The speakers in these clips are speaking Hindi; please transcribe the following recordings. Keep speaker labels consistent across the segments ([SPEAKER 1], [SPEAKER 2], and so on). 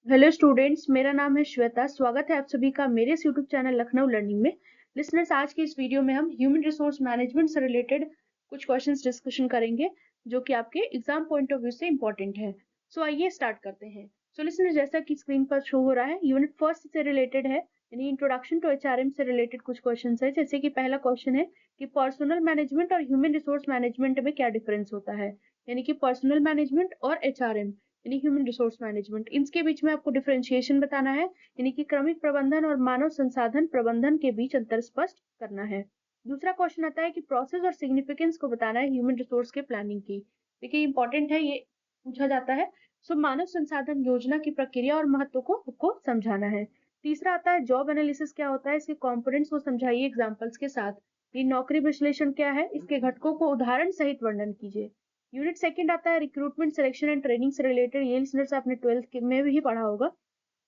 [SPEAKER 1] हेलो स्टूडेंट्स, मेरा नाम है श्वेता। स्वागत है आप सभी का मेरे इस यूट्यूब चैनल लखनऊ लर्निंग में। लिसनर्स, आज की इस वीडियो में हम ह्यूमन रिसोर्स मैनेजमेंट से रिलेटेड कुछ क्वेश्चंस डिस्कशन करेंगे जो कि आपके एग्जाम पॉइंट ऑफ व्यू से इंपॉर्टेंट है। सो आइए स्टार्ट करते हैं। सो लिसनर्स, जैसा कि स्क्रीन पर शो हो रहा है, यूनिट फर्स्ट से रिलेटेड है, यानी इंट्रोडक्शन टू एचआरएम से रिलेटेड कुछ क्वेश्चन है। जैसे कि पहला क्वेश्चन है कि पर्सनल मैनेजमेंट और ह्यूमन रिसोर्स मैनेजमेंट में क्या डिफरेंस होता है, यानी कि पर्सनल मैनेजमेंट और एचआरएम यानी ह्यूमन रिसोर्स मैनेजमेंट, इनके बीच में आपको डिफरेंशिएशन बताना है, यानी कि क्रमिक प्रबंधन और मानव संसाधन प्रबंधन के बीच अंतर स्पष्ट करना है। दूसरा क्वेश्चन आता है कि प्रोसेस और सिग्निफिकेंस को बताना है ह्यूमन रिसोर्स के प्लानिंग की। देखिए इंपॉर्टेंट है, ये पूछा जाता है। सो मानव संसाधन योजना की प्रक्रिया और महत्व को आपको समझाना है। तीसरा आता है जॉब एनालिसिस क्या होता है, इसके कंपोनेंट्स को समझाइए एग्जांपल्स के साथ। ये नौकरी विश्लेषण क्या है, इसके घटकों को उदाहरण सहित वर्णन कीजिए। यूनिट सेकंड आता है रिक्रूटमेंट सिलेक्शन एंड ट्रेनिंग से रिलेटेड, ये लिसनर्स आपने 12th में भी पढ़ा होगा।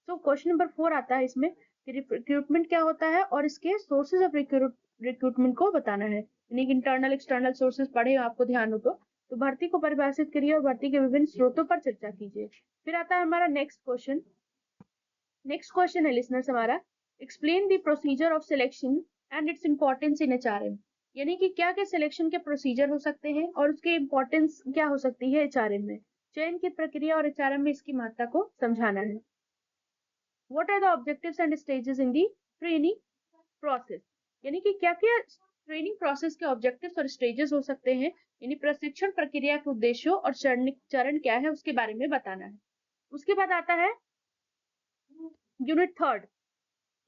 [SPEAKER 1] तो क्वेश्चन नंबर 4 आता है इसमें कि रिक्रूटमेंट क्या होता है और इसके सोर्सेज ऑफ रिक्रूटमेंट को बताना है, यानी कि इंटरनल एक्सटर्नल सोर्सेज पढ़े आपको ध्यान हो तो भर्ती को परिभाषित करिए और भर्ती के विभिन्न स्रोतों पर चर्चा कीजिए। फिर आता है हमारा नेक्स्ट क्वेश्चन। नेक्स्ट क्वेश्चन है लिसनर्स हमारा, explain the procedure of selection and its importance in HRM, यानी कि क्या क्या सिलेक्शन के प्रोसीजर हो सकते हैं और उसकी इंपॉर्टेंस क्या हो सकती है एचआरएम में। चयन की प्रक्रिया और एचआरएम में इसकी महत्ता को समझाना है। What are the objectives and stages in the training process, यानी कि क्या क्या ट्रेनिंग प्रोसेस के ऑब्जेक्टिव्स और स्टेजेस हो सकते हैं, यानी प्रशिक्षण प्रक्रिया के उद्देश्यों और चरण क्या है उसके बारे में बताना है। उसके बाद आता है यूनिट थर्ड।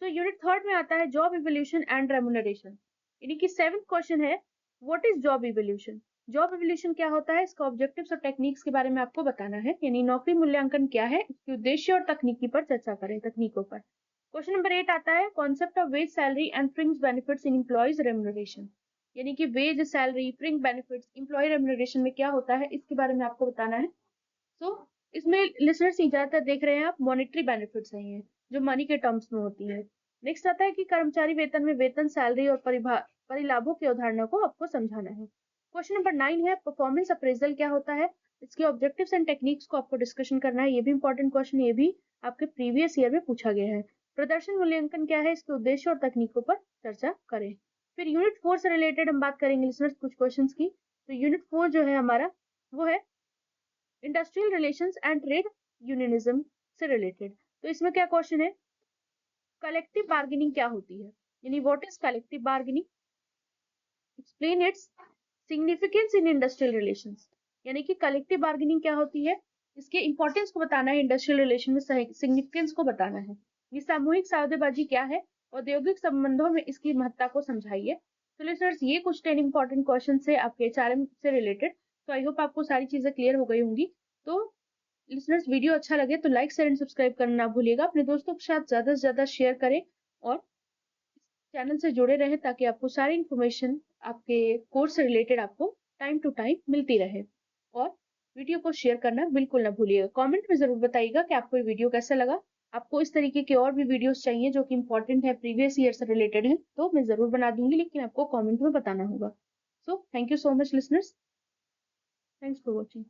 [SPEAKER 1] तो यूनिट थर्ड में आता है जॉब इवोल्यूशन एंड रेम्युनरेशन, यानी कि 7th क्वेश्चन है what is job evolution. Job evolution क्या होता है, इसका ऑब्जेक्टिव्स और टेक्निक्स के बारे में आपको बताना है, यानी नौकरी मूल्यांकन क्या है, इसके उद्देश्य और तकनीकी पर चर्चा करें, तकनीकों पर। क्वेश्चन नंबर 8 आता है concept of wage salary and fringe benefits in employees remuneration, यानी कि wage salary fringe benefits employee remuneration में क्या होता है, इसके बारे में आपको बताना है। सो इसमें लिसनर्स ज्यादातर देख रहे हैं आप मॉनेटरी बेनिफिट्स हैं ये, जो मनी के टर्म्स में होती है। नेक्स्ट आता है कि कर्मचारी वेतन में वेतन सैलरी और परिलाभों की अवधारणा को आपको समझाना है। क्वेश्चन नंबर 9 है परफॉर्मेंस अप्रेजल क्या होता है, इसके ऑब्जेक्टिव्स एंड टेक्निक्स को आपको डिस्कशन करना है। ये भी इंपॉर्टेंट क्वेश्चन, ये भी आपके प्रीवियस ईयर में पूछा गया है। प्रदर्शन मूल्यांकन क्या है, इसके उद्देश्य और तकनीकों पर चर्चा करें। फिर यूनिट 4 से रिलेटेड हम बात करेंगे लिसनर्स कुछ क्वेश्चंस की। तो यूनिट 4 जो है हमारा वो है industrial relations and trade unionism से रिलेटेड। तो इसमें क्या क्वेश्चन है, कलेक्टिव बार्गेनिंग क्या होती है, यानी what is collective bargaining, explain its significance in industrial relations, यानी कि कलेक्टिव बार्गेनिंग क्या होती है, इसके इंपॉर्टेंस को बताना है, इंडस्ट्रियल रिलेशन में सिग्निफिकेंस को बताना है। ये सामूहिक सौदेबाजी क्या है, औद्योगिक संबंधों में इसकी महत्ता को समझाइए। तो लिसनर्स, ये कुछ 10 इंपॉर्टेंट क्वेश्चन है आपके एचआरएम से रिलेटेड। तो आई होप आपको सारी चीजें क्लियर हो गई होंगी। तो लिसनर्स, वीडियो अच्छा लगे तो लाइक शेयर एंड सब्सक्राइब करना ना भूलिएगा, अपने दोस्तों के साथ ज्यादा से ज्यादा शेयर करें और चैनल से जुड़े रहें ताकि आपको सारी इन्फॉर्मेशन आपके कोर्स से रिलेटेड आपको टाइम टू टाइम मिलती रहे। और वीडियो को शेयर करना बिल्कुल ना भूलिएगा। कमेंट में जरूर बताइएगा कि आपको ये वीडियो कैसा लगा। आपको इस तरीके के और भी वीडियोस चाहिए जो कि इंपॉर्टेंट है, प्रीवियस ईयर से रिलेटेड है, तो मैं जरूर बना दूंगी, लेकिन आपको कमेंट में बताना होगा। So thank you so much listeners, thanks for watching.